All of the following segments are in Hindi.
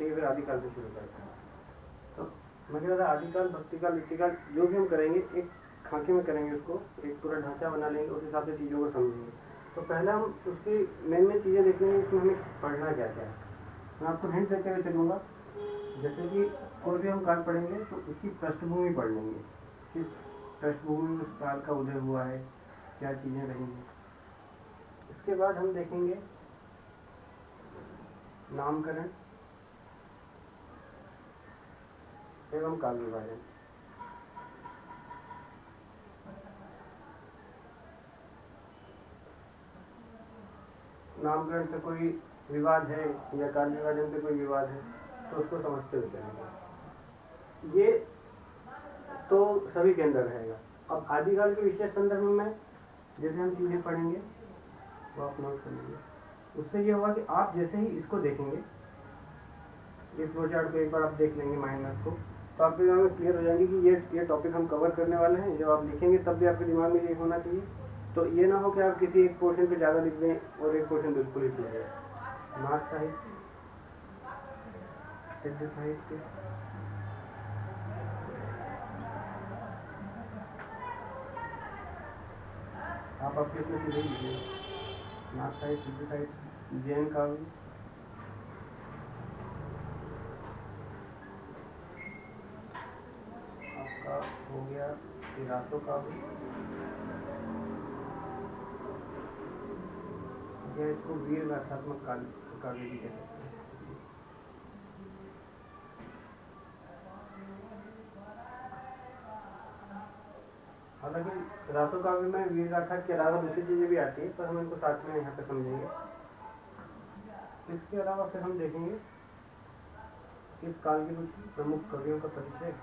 ठीक है, फिर आदिकाल से शुरू करते हैं। तो मैं कह रहा था आदिकाल, भक्तिकाल, युक्तिकाल जो भी हम करेंगे एक खाके में करेंगे, उसको एक पूरा ढांचा बना लेंगे, उस हिसाब से चीज़ों को समझेंगे। तो पहले हम उसकी मेन चीज़ें देखेंगे, इसमें हमें पढ़ना क्या क्या है। मैं आपको हिंट देते हुए चलूँगा। जैसे कि कोई भी हम काल पढ़ेंगे तो उसकी पृष्ठभूमि पढ़ लेंगे, किस पृष्ठभूमि में उस काल का उदय हुआ है, क्या चीज़ें रही हैं। इसके बाद हम देखेंगे नामकरण एवं काल विभाजन। नामकरण पे कोई विवाद है या काल विभाजन पे कोई विवाद है तो उसको समझते हुए चलेंगे। ये तो सभी के अंदर रहेगा। अब आदिकाल के विशेष संदर्भ में जैसे हम चीजें पढ़ेंगे वो आप नोट कर लीजिए। उससे ये होगा कि आप जैसे ही इसको देखेंगे, इस फ्लो चार्ट को एक बार आप देख लेंगे माइंड में उसको, तो आपके दिमाग में क्लियर हो जाएंगे कि ये टॉपिक हम कवर करने वाले हैं। जब आप लिखेंगे तब भी आपके दिमाग में ये होना चाहिए। तो ये ना हो कि आप किसी एक पोर्शन पे ज़्यादा लिख दें और एक पोर्शन बिल्कुल ही छूट जाए। नाथ साहित्य, सिद्ध साहित्य, आप आपके अपने सीधे लिखिए। नाथ साहित्य, सिद्ध साहित्य, जैन काव्य, आपका हो गया रासो काव्य, या इसको वीर गाथात्मक काव्य भी कह सकते हैं। हालांकि रासो काव्य में वीर गाथा के अलावा दूसरी चीजें भी आती है, पर हम इनको साथ में यहाँ पे समझेंगे। इसके अलावा फिर हम देखेंगे इस काल के कुछ प्रमुख कवियों का परिचय,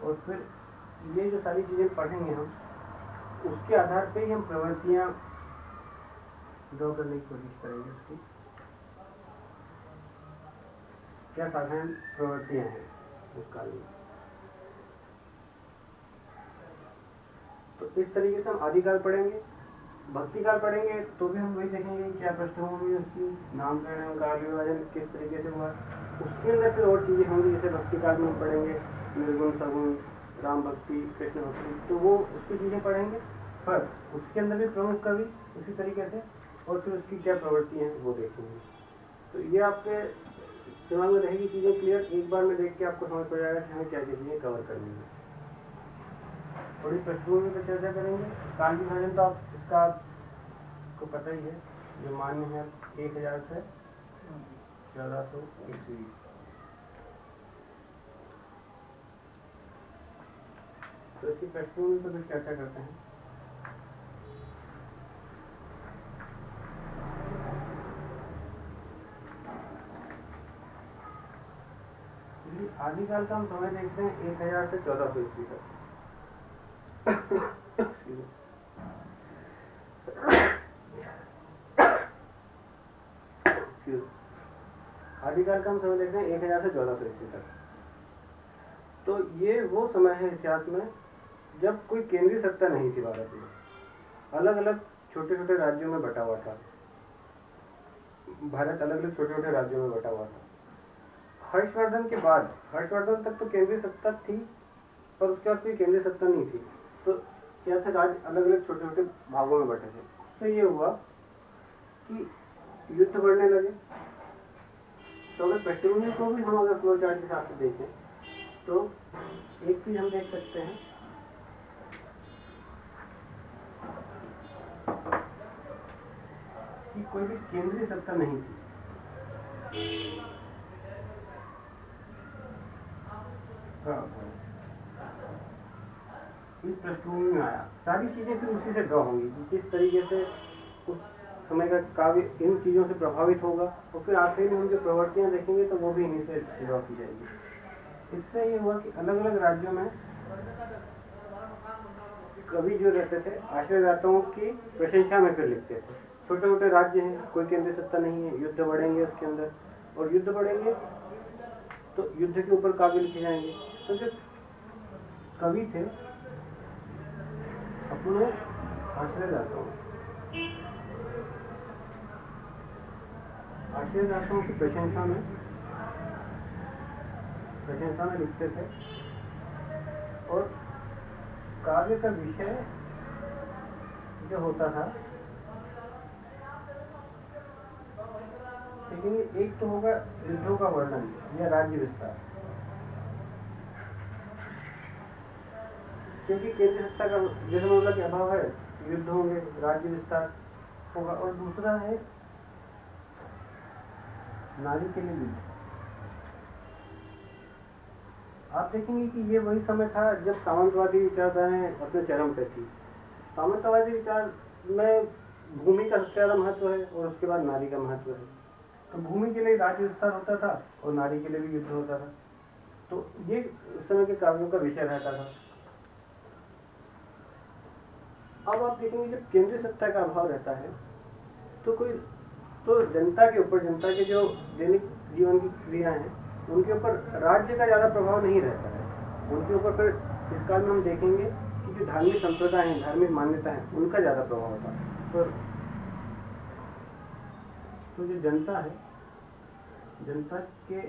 और फिर ये जो सारी चीजें पढ़ेंगे हम, उसके आधार पे ही हम प्रवृत्तियां ड्रॉ करने की कोशिश करेंगे। उसकी क्या साधारण प्रवृत्तियां हैं उस काल में। तो इस तरीके से हम आदिकाल पढ़ेंगे। भक्तिकाल पढ़ेंगे तो भी हम वही देखेंगे क्या पृष्ठभूमि उसकी, नामकरण, काल विभाजन किस तरीके से हुआ। उसके अंदर फिर और चीजें होंगी, जैसे भक्तिकाल में हम पढ़ेंगे निर्गुण, सगुण, राम भक्ति, कृष्ण भक्ति, तो वो उसकी चीजें पढ़ेंगे। पर उसके अंदर भी प्रमुख कवि उसी तरीके से, और फिर उसकी क्या प्रवृत्ति है वो देखेंगे। तो ये आपके दिमाग में रहेगी चीजें क्लियर। एक बार में देख के आपको समझ पड़ जाएगा कि हमें क्या क्या चीजें कवर करनी है। थोड़ी पृष्ठभूमि पर चर्चा करेंगे। काल विभाजन तो आप इसका आपको पता ही है, जो मान्य है 1000 से 1400 ईस्वी। तो इसकी पृष्ठभूमि पर भी चर्चा करते हैं। आदिकाल का हम समय देखते हैं 1000 से 1400 ईस्वी तक। आदिकाल का हम समय देखते हैं 1000 से 1400 ईस्वी तक। तो ये वो समय है इतिहास में जब कोई केंद्रीय सत्ता नहीं थी भारत में, अलग अलग छोटे छोटे राज्यों में बटा हुआ था। भारत अलग अलग छोटे छोटे राज्यों में बटा हुआ था। हर्षवर्धन के बाद, हर्षवर्धन तक तो केंद्रीय सत्ता थी, पर उसके बाद कोई केंद्रीय सत्ता नहीं थी। तो क्या थे, राज्य अलग अलग छोटे छोटे भागों में बटे थे। उससे ये हुआ कि युद्ध बढ़ने लगे। तो अगर पृष्ठभूमि को भी हम अगर फ्लो चार्ट के हिसाब से देखें तो एक चीज हम देख सकते हैं कि कोई भी केंद्रीय सत्ता नहीं थी। इस पृष्ठभूमि में आया, सारी चीजें फिर उसी से ड्रॉ होंगी कि किस तरीके से उस समय का काव्य इन चीजों से प्रभावित होगा, और फिर आखिर में हम जो प्रवृत्तियां देखेंगे तो वो भी इन्हीं से ड्रॉ की जाएगी। इससे ये हुआ कि अलग अलग राज्यों में कवि जो रहते थे आश्रयदाताओं की प्रशंसा में फिर लिखते थे। छोटे छोटे राज्य हैं, कोई केंद्रीय सत्ता नहीं है, युद्ध बढ़ेंगे उसके अंदर, और युद्ध बढ़ेंगे तो युद्ध के ऊपर काव्य लिखे जाएंगे। तो जो कवि थे अपने आश्रयदाताओं आश्चर्य दासों की प्रशंसा में लिखते थे और काव्य का विषय जो होता था, लेकिन एक तो होगा युद्धों का वर्णन या राज्य विस्तार, क्योंकि केंद्र सत्ता का जैसे मतलब कि अभाव है, युद्ध होंगे, राज्य विस्तार होगा। और दूसरा है नारी के लिए युद्ध। आप देखेंगे कि ये वही समय था जब सामंतवादी विचारधाराएं अपने चरम पे थी। सामंतवादी विचार में भूमि का सबसे ज्यादा महत्व है और उसके बाद नारी का महत्व है। तो भूमि के लिए राज्य विस्तार होता था और नारी के लिए भी युद्ध होता था। तो ये उस समय के काव्यों का विषय रहता था। अब आप देखेंगे जब केंद्रीय सत्ता का अभाव रहता है तो जनता के ऊपर, जनता के जो दैनिक जीवन की क्रिया है उनके ऊपर राज्य का ज्यादा प्रभाव नहीं रहता है। उनके ऊपर फिर इस काल में हम देखेंगे कि जो धार्मिक संप्रदाय है, धार्मिक मान्यता है, उनका ज्यादा प्रभाव होता है। तो जो जनता है, जनता के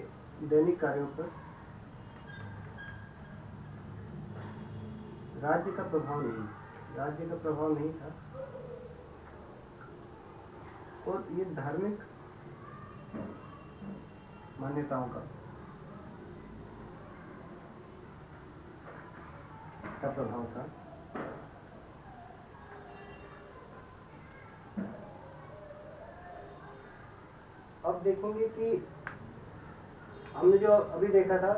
दैनिक कार्यों पर राज्य का प्रभाव नहीं था। और ये धार्मिक मान्यताओं का प्रभाव था। अब देखेंगे कि हमने जो अभी देखा था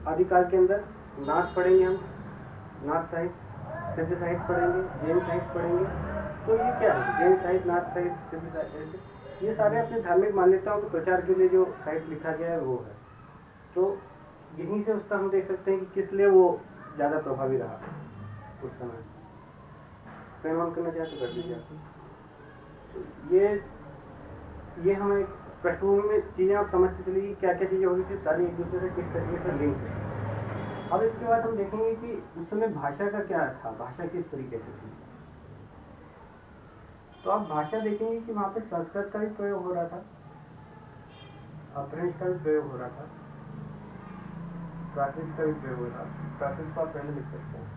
आदिकाल के अंदर, नाथ पढ़ेंगे हम, नाथ साहित्य, सिद्ध साहित्य पढ़ेंगे, जैन साहित्य पढ़ेंगे। तो ये क्या है? जैन साहित्य, नाथ साहित्य, सिद्ध साहित्य, ये सारे अपने धार्मिक मान्यताओं के प्रचार के लिए जो साहित्य लिखा गया है वो है। तो यहीं से उसका हम देख सकते हैं कि किस लिए वो ज्यादा प्रभावी रहा उस समय। प्रमाण करना चाहे तो कर दीजिए। तो ये हमें पृष्ठभूमि में चीजें आप समझते चलिए क्या क्या चीजें होगी थी, सारी एक दूसरे से किस तरीके से लिंक है। अब इसके बाद हम देखेंगे कि उस समय भाषा का क्या था, भाषा किस तरीके से थी। तो आप भाषा देखेंगे कि वहां पे संस्कृत का भी प्रयोग हो रहा था, अपभ्रंश का भी प्रयोग हो रहा था, प्राकृत का भी प्रयोग हो रहा था। प्राकृत को आप पहले लिख सकते हैं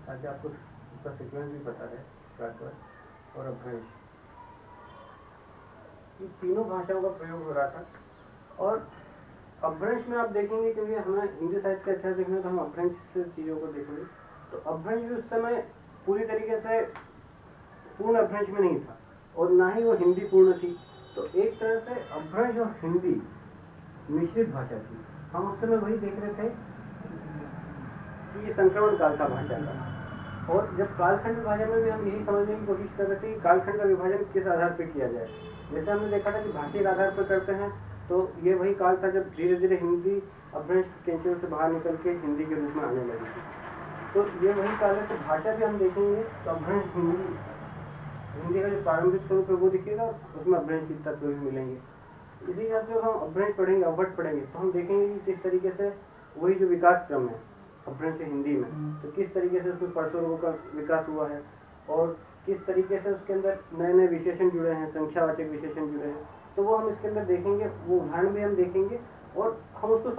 ताकि आपको उसका सीक्वेंस भी पता है। प्राकृत और अपभ्रंश, ये तीनों भाषाओं का प्रयोग हो रहा था। और अपभ्रंश में आप देखेंगे, क्योंकि हमें हिंदी साहित्य का इतिहास देखना तो हम अपभ्रंश से चीजों को देखेंगे। तो अपभ्रंश भी उस समय पूरी तरीके से पूर्ण अपभ्रंश में नहीं था और ना ही वो हिंदी पूर्ण थी। तो एक तरह से अपभ्रंश और हिंदी मिश्रित भाषा थी। हम उस समय वही देख रहे थे कि ये संक्रमण काल था भाषा का। और जब कालखंड विभाजन में भी हम यही समझने की कोशिश कर रहे थे कि कालखंड का विभाजन किस आधार पर किया जाए। जैसे हमने देखा था कि भाषिक आधार पर करते हैं, तो ये वही काल था जब धीरे धीरे हिंदी अपभ्रंश केंचुओं से बाहर निकल के हिंदी के रूप में आने लगी थी। तो ये वही काल है। तो भाषा भी हम देखेंगे तो अपभ्रंश हिंदी का जो प्रारंभिक स्वरूप है वो दिखेगा, उसमें अपभ्रंश के तत्व भी मिलेंगे। इसी हिसाब से हम अपभ्रंश पढ़ेंगे, अवट पढ़ेंगे, तो हम देखेंगे कि किस तरीके से वही जो विकास क्रम है अपभ्रंश हिंदी में, तो किस तरीके से उसमें परस्वरों का विकास हुआ है और किस तरीके से उसके अंदर नए नए विशेषण जुड़े हैं, संख्यावाचक विशेषण जुड़े हैं। तो वो हम इसके अंदर देखेंगे, वो उदाहरण भी हम देखेंगे और हम उसको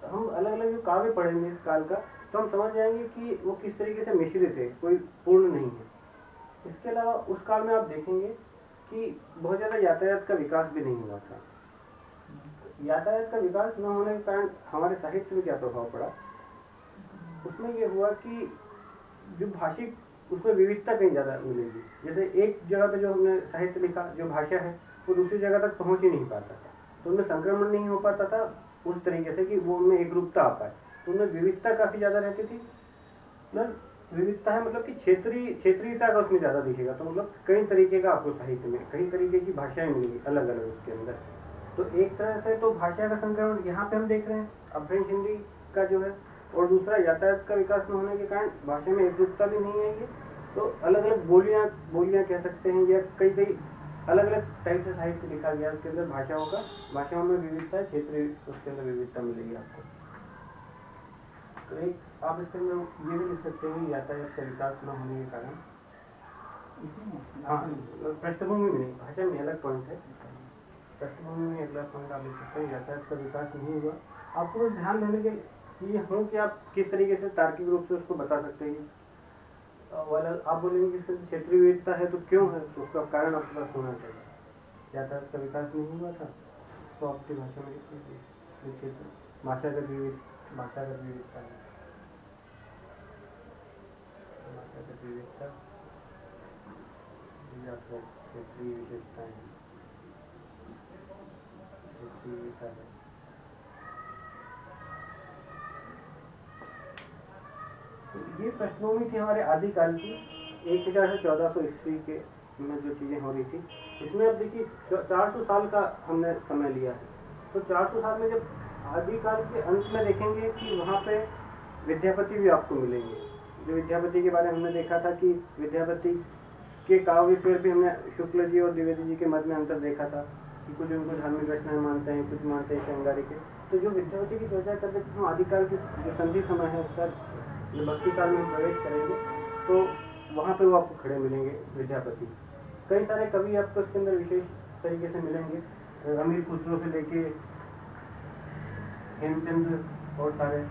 हम अलग अलग जो काव्य पढ़ेंगे इस काल का, तो हम समझ जाएंगे कि वो किस तरीके से मिश्रित है, कोई पूर्ण नहीं है। इसके अलावा उस काल में आप देखेंगे कि बहुत ज्यादा यातायात का विकास भी नहीं हुआ था। यातायात का विकास न होने के कारण हमारे साहित्य में क्या प्रभाव पड़ा, उसमें ये हुआ कि जो भाषिक, उसमें विविधता कहीं ज्यादा मिलेगी। जैसे एक जगह पे जो हमने साहित्य लिखा, जो भाषा है वो दूसरी जगह तक पहुंच ही नहीं पाता था, तो उनमें संक्रमण नहीं हो पाता था उस तरीके से कि वो उनमें एक रूपता आ पाए। तो उनमें विविधता काफी ज्यादा रहती थी। मतलब विविधता है मतलब कि क्षेत्रीयता का उसमें ज्यादा दिखेगा। तो मतलब कई तरीके का आपको साहित्य में कई तरीके की भाषाएं मिलेंगी अलग अलग उसके अंदर। तो एक तरह से तो भाषा का संक्रमण यहाँ पे हम देख रहे हैं अपभ्रंश हिंदी का जो है, और दूसरा यातायात का विकास न होने के कारण भाषा में एकरूपता भी नहीं आएगी। तो अलग अलग बोलियां कह सकते हैं, या कई अलग अलग टाइप से साहित्य लिखा गया उसके अंदर भाषाओं में विविधता है, क्षेत्रीय उसके अंदर विविधता मिलेगी आपको। तो एक आप इसके अंदर ये भी लिख सकते हैं यातायात का विकास न होने के कारण हाँ, पृष्ठभूमि में नहीं, भाषा में अलग पॉइंट है। पृष्ठभूमि में अगला पॉइंट आप लिख सकते हैं, यातायात का विकास नहीं हुआ। आपको बस ध्यान देने के ये हो कि आप किस तरीके से तार्किक रूप से उसको बता सकते हैं। वाला आप बोलेंगे कि इससे क्षेत्रीय विविधता है तो क्यों है, तो उसका कारण आपके पास होना चाहिए। यातायात का विकास नहीं हुआ था तो आपकी भाषा में लिखिए भाषागत विविधता, भाषागत विविधता है, भाषागत विविधता या फिर क्षेत्रीय विशेषताएं हैं, क्षेत्रीय विविधता है। तो ये पृष्ठभूमि थी हमारे आदिकाल की 1000 से 1400 ईस्वी के में जो चीजें हो रही थी। इसमें अब देखिए 400 साल का हमने समय लिया है। तो 400 साल में जब आदिकाल के अंत में देखेंगे कि वहाँ पे विद्यापति भी आपको मिलेंगे। जो विद्यापति के बारे में हमने देखा था कि विद्यापति के काव्य पर भी हमने शुक्ल जी और द्विवेदी जी के मध्य में अंतर देखा था कि कुछ उनको धार्मिक रचनाएं मानते हैं, कुछ मानते हैं श्रृंगारी के। तो जो विद्यापति की चर्चा करते थे हम आदिकाल के जो संधि समय है उसका भक्ति काल में प्रवेश करेंगे तो वहाँ पे वो आपको खड़े मिलेंगे विद्यापति। कई सारे कवि आपको इसके अंदर विशेष तरीके से मिलेंगे, अमीर खुसरो से लेके हेमचंद्र और सारे।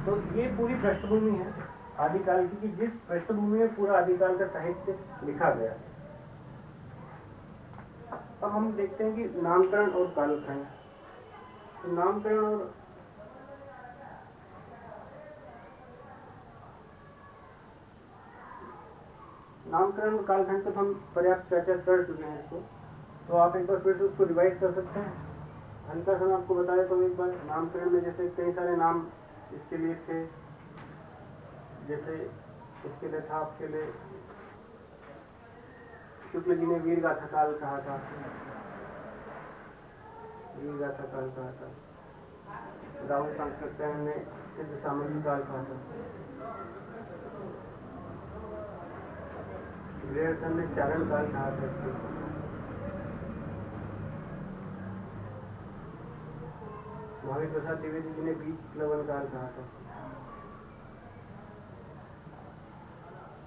तो ये पूरी पृष्ठभूमि है आदिकाल की कि जिस पृष्ठभूमि में पूरा आदिकाल का साहित्य लिखा गया है। अब हम देखते हैं कि नामकरण और कालखंड। तो नामकरण और कालखंड पर हम पर्याप्त चर्चा कर चुके हैं इसको, तो आप एक बार फिर से उसको रिवाइज कर सकते हैं। हल्का सा मैं आपको बता देता हूँ एक बार। नामकरण में जैसे कई सारे नाम इसके लिए थे, जैसे इसके लिए था आपके लिए शुक्ल जी ने वीर गाथा काल कहा था, वीर गाथा काल कहा था। राहुल सांकृत्यायन ने सिद्ध सामग्री काल कहा था। ग्रेयरसन ने चारण काल कहा था इसको। महावीर प्रसाद द्विवेदी जी ने बीज प्लवन काल कहा था।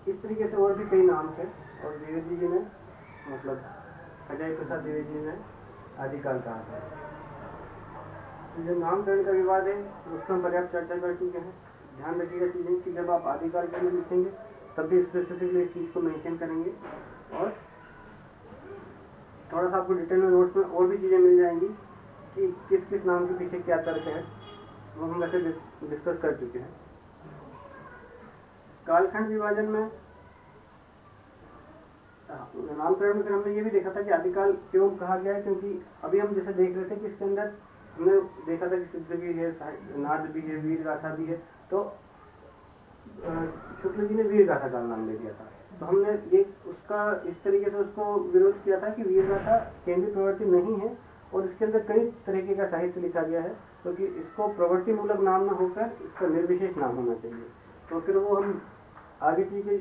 इस तरीके से और भी कई नाम थे और द्विवेदी जी ने मतलब अजय प्रसाद द्विवेदी जी ने आदिकाल कहा था। तो जो नामकरण का विवाद है उसका हम पर्याप्त चर्चा कर चुके हैं। ध्यान रखिएगा चीजें कि जब आप आदिकाल के लिए लिखेंगे तब भी स्पेसिफिकली इस चीज को मेंशन करेंगे और थोड़ा सा आपको डिटेल में नोट्स में और भी चीजें मिल जाएंगी कि किस किस नाम के पीछे क्या तर्क है, वो हम वैसे डिस्कस कर चुके हैं। कालखंड विभाजन में नामकरण में फिर हमने ये भी देखा था कि आदिकाल क्यों कहा गया है, क्योंकि अभी हम जैसे देख रहे थे कि इसके अंदर हमने देखा था कि सिद्ध भी है, नाद भी है, वीर गाथा भी है। तो शुक्ल जी ने वीर गाथा का नाम ले दिया था। तो हमने ये उसका इस तरीके से उसको विरोध किया था कि वीर गाथा केंद्रीय प्रवृत्ति नहीं है और इसके अंदर कई तरीके का साहित्य लिखा गया है, क्योंकि तो इसको प्रवृत्ति मूलक नाम न होकर इसका निर्विशेष नाम होना चाहिए। तो फिर वो हम आगे चल के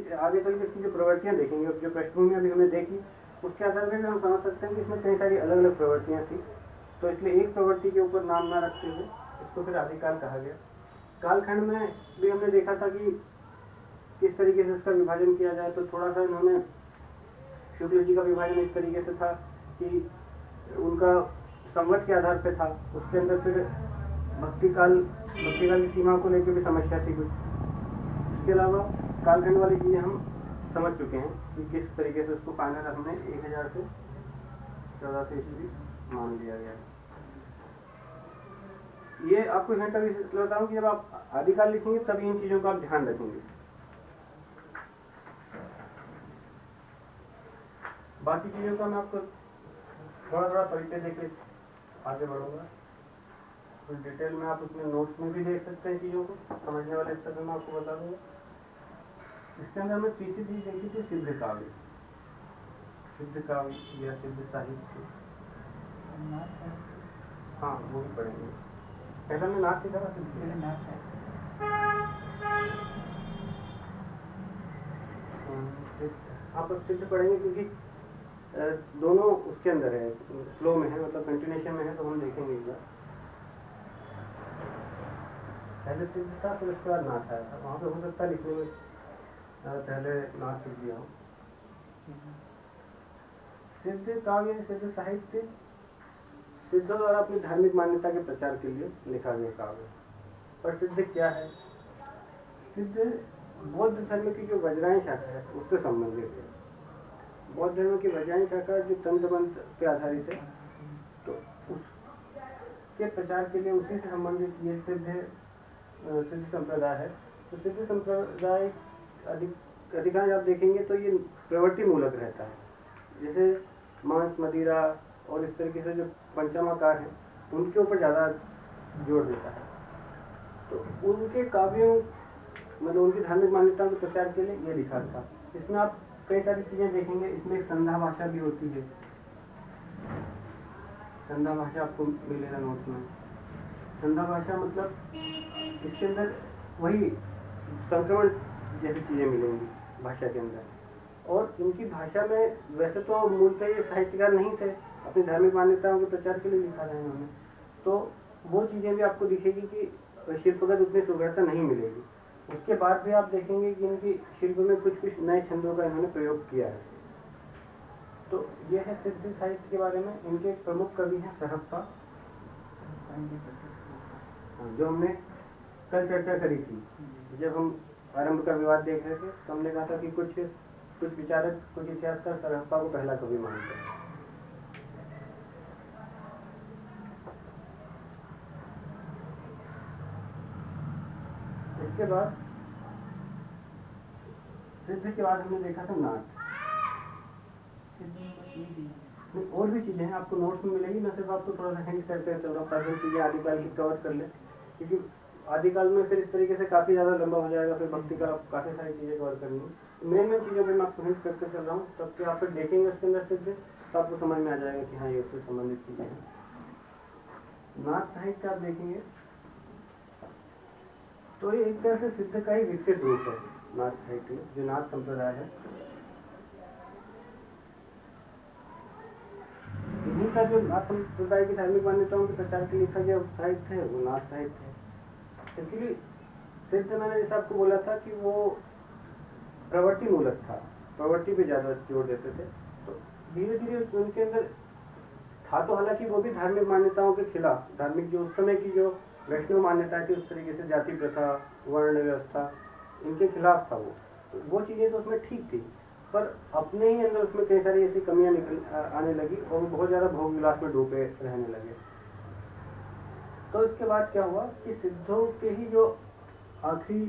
इसकी जो प्रवृत्तियां देखेंगे, जो पृष्ठभूमि अभी हमने देखी उसके आधार पर हम समझ सकते हैं कि इसमें कई सारी अलग अलग प्रवृत्तियां थी। तो इसलिए एक प्रवृत्ति के ऊपर नाम न रखते हुए इसको फिर आदिकाल कहा गया। कालखंड में भी हमने देखा था कि किस तरीके से इसका विभाजन किया जाए। तो थोड़ा सा इन्होंने शुक्ल जी का विभाजन इस तरीके से था कि उनका संवत के आधार पर था, उसके अंदर फिर भक्ति काल की सीमा को लेकर भी समस्या थी कुछ। इसके अलावा कालखंड वाली चीजें हम समझ चुके हैं कि किस तरीके से उसको फाइनल हमने 1000 से 1400 ईस्वी मान लिया गया है। ये आपको हिंट अभी बताऊं कि जब आप आदिकाल लिखेंगे तब इन चीजों का आप ध्यान रखेंगे। बाकी चीजों का मैं आपको थोड़ा परिचय देकर आगे बढ़ूंगा। कुछ डिटेल में आप उसमें नोट्स में भी देख सकते हैं, चीजों को समझने वाले स्तर पर मैं आपको बता दूंगा। इसके अंदर हमने तीसरी चीज देखी थी सिद्ध काव्य या सिद्ध साहित्य। हाँ, वो भी पढ़ेंगे। पहले हमने नाथ सीखा था, आप सिद्ध पढ़ेंगे क्योंकि दोनों उसके अंदर है, फ्लो में है, मतलब कंटिन्यूएशन में है। तो हम देखेंगे एक बार। पहले सिद्ध था फिर उसके बाद नाथ आया था। वहाँ पे हो सकता है लिखने में पहले नाथ लिख दिया हो। सिद्ध काव्य, सिद्ध साहित्य सिद्धों द्वारा अपनी धार्मिक मान्यता के प्रचार के लिए लिखा गया काव्य। पर सिद्ध क्या है? सिद्ध बौद्ध धर्म की जो वज्रायन शाखा है उससे संबंधित है। बौद्ध धर्म की वज्रायन शाखा जो तंत्र मंत्र पे आधारित है, तो उसके प्रचार के लिए उसी से संबंधित ये सिद्ध संप्रदाय है। तो सिद्ध संप्रदाय अधिकांश आप देखेंगे तो ये प्रवृत्ति मूलक रहता है। जैसे मांस, मदिरा और इस तरीके से जो पंचमाकार हैं उनके ऊपर ज़्यादा जोर देता है। तो उनके काव्यों मतलब उनकी धार्मिक मान्यताओं के प्रचार के लिए ये लिखा था। इसमें आप कई सारी चीज़ें देखेंगे। इसमें एक संध्या भाषा भी होती है। संध्या भाषा आपको मिलेगा नोट में। संध्या भाषा मतलब इसके अंदर वही संक्रमण जैसी चीज़ें मिलेंगी भाषा के अंदर। और इनकी भाषा में वैसे तो मूलतः ये साहित्यकार नहीं थे, अपनी धार्मिक मान्यताओं के प्रचार के लिए लिखा था इन्होंने। तो वो चीज़ें भी आपको दिखेगी कि शिल्पगत उतनी सुगढ़ता नहीं मिलेगी। उसके बाद भी आप देखेंगे कि इनकी शिल्प में कुछ कुछ नए छंदों का इन्होंने प्रयोग किया है। तो ये है सिद्ध साहित्य के बारे में। इनके प्रमुख कवि हैं सरहप्पा, जो हमने कल चर्चा करी थी जब हम आरंभ का विवाद देख रहे थे। तो हमने कहा था कि कुछ विचारक, कुछ इतिहासकार सरहप्पा को पहला कवि मानते हैं। इसके बाद सिद्ध के बाद हमने देखा था नाथ। और भी चीजें हैं, आपको नोट्स में मिलेगी। मैं सिर्फ आपको थोड़ा सा हिंट करते चल रहा हूँ ताकि चीजें आदिकाल की कवर कर ले, क्योंकि आदिकाल में फिर इस तरीके से काफी ज्यादा लंबा हो जाएगा। फिर भक्ति का काफी सारी चीजें कवर करनी है। मेन चीजों पर मैं आपको हिंट करते चल रहा हूँ, तब कि आप फिर देखेंगे उसके अंदर सिद्ध तो आपको समझ में आ जाएगा कि हाँ ये उससे संबंधित चीजें हैं। नाथ साहित्य आप देखेंगे तो ये एक तरह से सिद्ध का ही विकसित रूप है। नाथ साहित्य जो नाथ संप्रदाय है, इन्हीं का जो नाथ संप्रदाय की धार्मिक मान्यताओं के प्रचार के लिए लिखा गया साहित्य है वो नाथ साहित्य है। इसलिए सिद्ध मैंने जैसे आपको बोला था कि वो प्रवृत्ति मूलक था, प्रवृत्ति पे ज्यादा जोर देते थे। तो धीरे धीरे उनके अंदर था तो हालांकि वो भी धार्मिक मान्यताओं के खिलाफ, धार्मिक जो उस समय की जो वैष्णव मान्यता थी उस तरीके से जाति प्रथा, वर्ण व्यवस्था, इनके खिलाफ था वो। तो वो चीजें तो उसमें ठीक थी, पर अपने ही अंदर उसमें कई सारी ऐसी कमियां आने लगी और वो बहुत ज्यादा भोग विलास में डूबे रहने लगे। तो इसके बाद क्या हुआ कि सिद्धों के ही जो आखिरी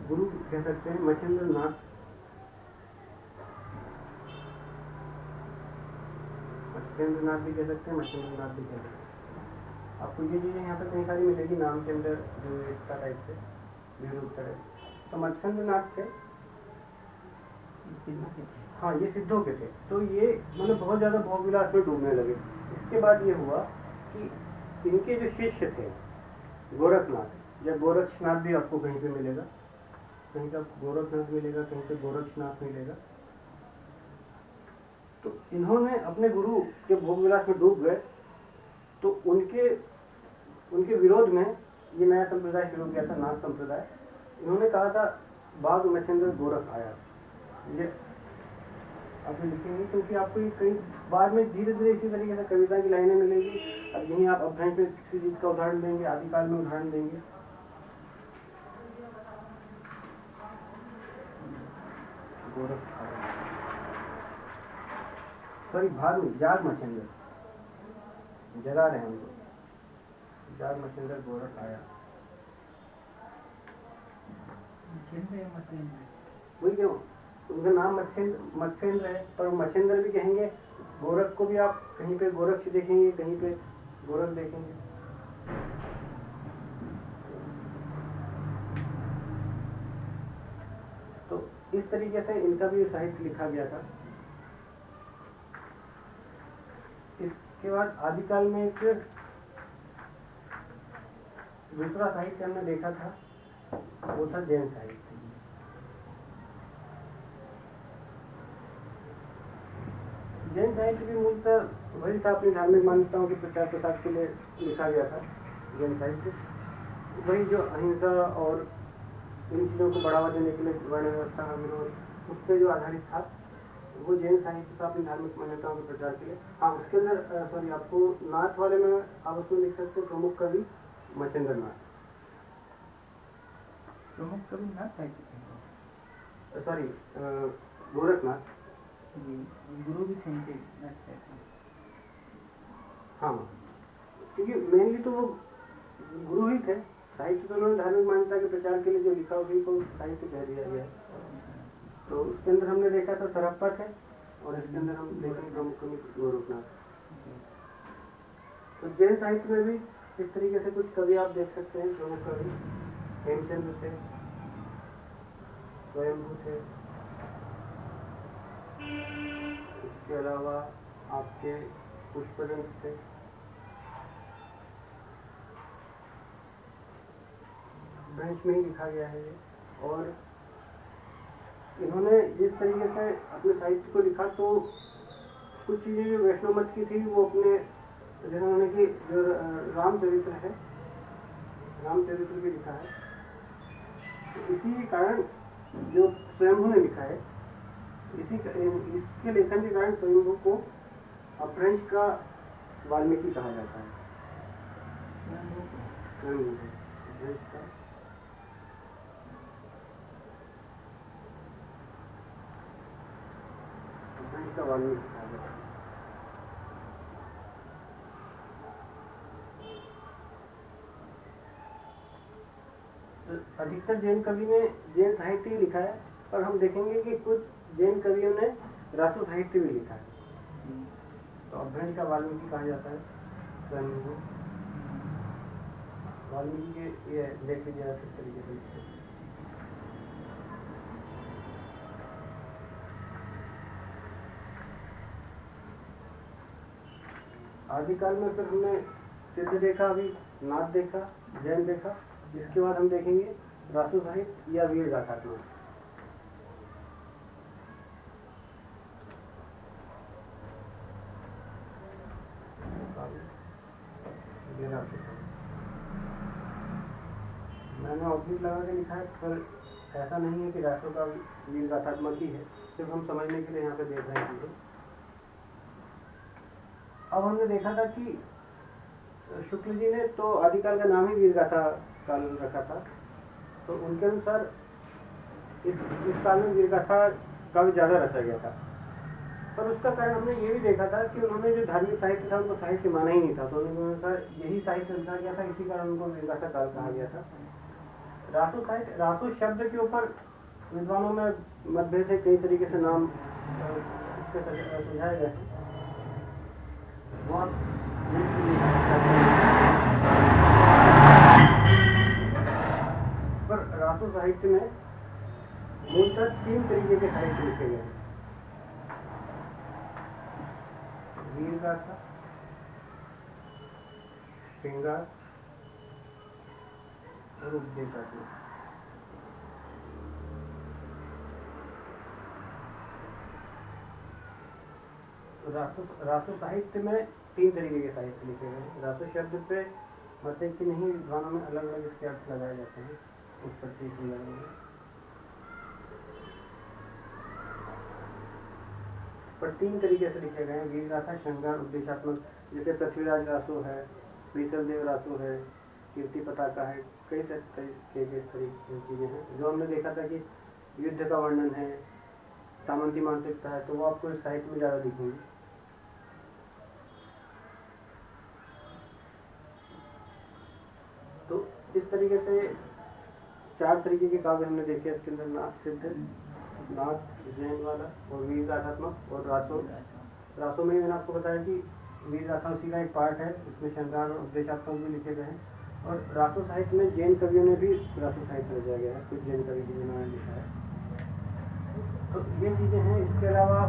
गुरु कह सकते हैं मच्छिंद्र नाथ भी कह सकते हैं, मच्छिंद्र नाथ भी कह सकते हैं। आपको ये चीजें यहाँ पे कई सारी मिलेगी नाम के अंदर जो एकता टाइप से विरोध करे। तो मच्छिंद्र नाथ थे, हाँ ये सिद्धों के थे। तो ये मतलब बहुत ज्यादा भोग विलास में डूबने लगे। इसके बाद ये हुआ कि इनके जो शिष्य थे गोरखनाथ या गोरक्षनाथ भी आपको कहीं पे मिलेगा, कहीं का गोरखनाथ मिलेगा, कहीं पे गोरक्षनाथ मिलेगा। तो इन्होंने अपने गुरु के भोग विलास में डूब गए, तो उनके विरोध में ये नया संप्रदाय शुरू किया था, नाथ संप्रदाय। इन्होंने कहा था बाघ मच्छिंद्र गोरख आया। ये आप लिखेंगे क्योंकि आपको ये कई बाद में धीरे धीरे इसी तरीके से कविता की लाइनें मिलेगी। अब यहीं आप अभ्रंश में किसी चीज का उदाहरण देंगे, आदिकाल में उदाहरण देंगे। गोरख सॉरी भाग में जाग मच्छिंद्र जगा रहे हम लोग, जाग मच्छिंद्र गोरख आया। वही क्यों उनका नाम मच्छिंद्र है, पर मच्छिंद्र भी कहेंगे। गोरख को भी आप कहीं पे गोरक्ष देखेंगे, कहीं पे गोरख देखेंगे। तो इस तरीके से इनका भी साहित्य लिखा गया था। इसके बाद आदिकाल में एक दूसरा साहित्य हमने देखा था, वो था जैन साहित्य। जैन साहित्य भी मूलतः वही था, अपनी धार्मिक मान्यताओं के प्रचार प्रसार के लिए लिखा गया था। जैन साहित्य वही जो अहिंसा और इन चीजों को बढ़ावा देने के लिए वर्ण व्यवस्था का विरोध, उस पर जो आधारित था, वो जैन साहित्य था अपनी धार्मिक मान्यताओं के प्रचार के लिए। हाँ, उसके अंदर सॉरी, आपको नाथ वाले में आप उसमें लिख सकते हैं प्रमुख कवि मचेंद्र नाथ। प्रमुख कवि नाथ साहित्य, सॉरी गोरखनाथ जी, गुरु भी थे इनके नाथ साहित्य। हाँ, क्योंकि मेनली तो वो गुरु ही थे। साहित्य तो उन्होंने धार्मिक मान्यता के प्रचार के लिए जो लिखा उसी को साहित्य कह दिया गया है। तो उसके अंदर हमने देखा था सरप्पा थे, और इसके अंदर हम देखेंगे प्रमुख कवि गोरखनाथ। तो जैन साहित्य में भी इस तरीके से कुछ कवि आप देख सकते हैं। प्रमुख कवि हेमचंद्र थे, स्वयंभू थे, इसके अलावा आपके पुष्पदंत थे, ब्रंश में ही लिखा गया है ये। और इन्होंने जिस तरीके से अपने साहित्य को लिखा, तो कुछ चीजें जो वैष्णव मत की थी वो अपने जिन्होंने की जो रामचरित्र है, रामचरित्र भी लिखा है। तो इसी कारण जो स्वयंभू ने लिखा है, इसके लेखन के कारण स्वयंभू को अपभ्रंश का वाल्मीकि कहा जाता है। स्वयंभू को अपभ्रंश का वाल्मीकि कहा जाता है। अधिकतर जैन कवि ने जैन साहित्य ही लिखा है, पर हम देखेंगे कि कुछ जैन कवियों ने रासो साहित्य भी लिखा है। तो अपभ्रंश का वाल्मीकि कहा जाता है स्वयं को। वाल्मीकि के ये देख लीजिए आप इस तरीके से लिखते हैं। आदिकाल में फिर हमने सिद्ध देखा, अभी नाथ देखा, जैन देखा। इसके बाद हम देखेंगे रासो साहित्य या वीर गाथात्मक। मैंने ऑब्जेक्ट लगा के लिखा है, पर ऐसा नहीं है कि रासो का वीर गाथात्मक ही है, सिर्फ हम समझने के लिए यहाँ पे देख रहे हैं चीजें। अब हमने देखा था कि शुक्ल जी ने तो आदिकाल का नाम ही वीर गाथा काल रखा था, तो उनके अनुसार इस काल में वीर गाथा काव्य ज्यादा रचा गया था। पर उसका कारण हमने ये भी देखा था कि उन्होंने जो धार्मिक साहित्य था उनको साहित्य माना ही नहीं था, तो उनके अनुसार यही साहित्य रचा गया था, इसी कारण उनको वीर गाथा काल कहा गया था। रासो साहित्य, रासो शब्द के ऊपर विद्वानों में मतभेद से कई तरीके से नाम इसके सुझाए गए हैं। पर रासो साहित्य में मूलतः 3 तरीके के साहित्य लिखे गए हैं। वीर गाथा, श्रृंगार और उपदेशात्मक। रासो साहित्य में 3 तरीके के साहित्य लिखे गए हैं। रासो शब्द पे मत है कि नहीं, विद्वानों में अलग अलग इसके अर्थ लगाए जाते हैं उत्पत्ति संदर्भ में, पर 3 तरीके से लिखे गए हैं। वीर गाथा, श्रृंगार, उपदेशात्मक। जैसे पृथ्वीराज रासो है, देव रासो है, कीर्ति पताका है, कई तरीके के चीजें हैं। जो हमने देखा था कि युद्ध का वर्णन है, सामंती मानसिकता है, तो वो आपको इस साहित्य में ज्यादा दिखेंगे। तो इस तरीके से 4 तरीके के काव्य हमने देखे इसके अंदर, नाथ सिद्ध, नाथ जैन वाला, और वीर गाथात्मक, और रासो। रासो में मैंने आपको बताया कि वीर गाथा उसी का एक पार्ट है, इसमें श्रृंगार और उपदेशात्मक भी लिखे गए हैं। और रासो साहित्य में जैन कवियों ने भी रासो साहित्य रचा गया है, कुछ जैन कवि जिन्होंने लिखा है। तो ये चीजें हैं। इसके अलावा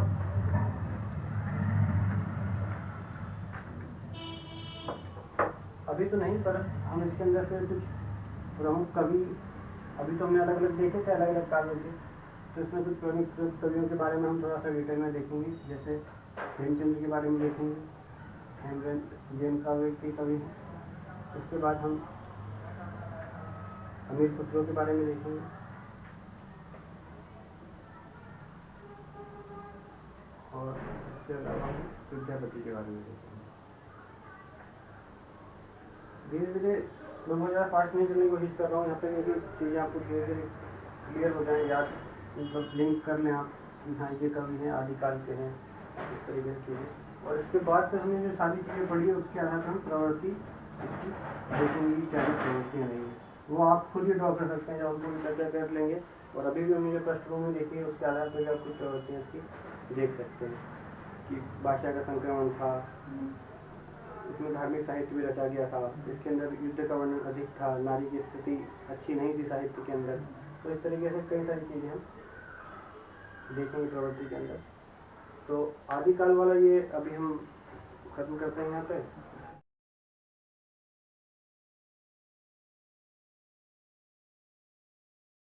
अभी तो नहीं, पर हम इसके अंदर से कुछ प्रमुख कवि, अभी तो हमने अलग अलग देखे थे, अलग अलग काव्यों के, तो इसमें कुछ प्रमुख कवियों के बारे में हम थोड़ा सा डिटेल में देखेंगे। जैसे हेमचंद्र के बारे में देखेंगे, हेमचंद्र जैन काव्य के कवि हैं। उसके बाद हम अमीर पुत्रों के बारे में देखेंगे। उसके अलावा हम विद्यापति के बारे में देखेंगे। धीरे धीरे मैं बहुत ज़्यादा फास्ट नहीं करने की कोशिश कर रहा हूँ यहाँ पे, क्योंकि चीज़ें आपको धीरे धीरे क्लियर हो जाए, याद मतलब लिंक कर लें आप कि हाँ ये कवि हैं, आदिकाल के हैं, इस तरीके की चीज़ें। और इसके बाद से हमने जो सारी चीज़ें पढ़ी है उसके आधार पर हम प्रवृत्ति इसकी देखेंगे कि क्या प्रवृत्तियाँ नहीं है, वो आप खुद ही ड्रॉ कर सकते हैं जब हम पूरी चर्चा कर लेंगे। और अभी भी हमने जो पृष्ठभूमि देखी है उसके आधार पर भी आप कुछ प्रवृत्तियाँ इसकी देख सकते हैं कि भाषा का संक्रमण था, इसमें धार्मिक साहित्य भी रचा गया था, इसके अंदर युद्ध का वर्णन अधिक था, नारी की स्थिति अच्छी नहीं थी साहित्य के अंदर। तो इस तरीके से कई सारी चीज़ें हम देखेंगे प्रवृत्ति के अंदर। तो आदिकाल वाला ये अभी हम खत्म करते हैं यहाँ पे।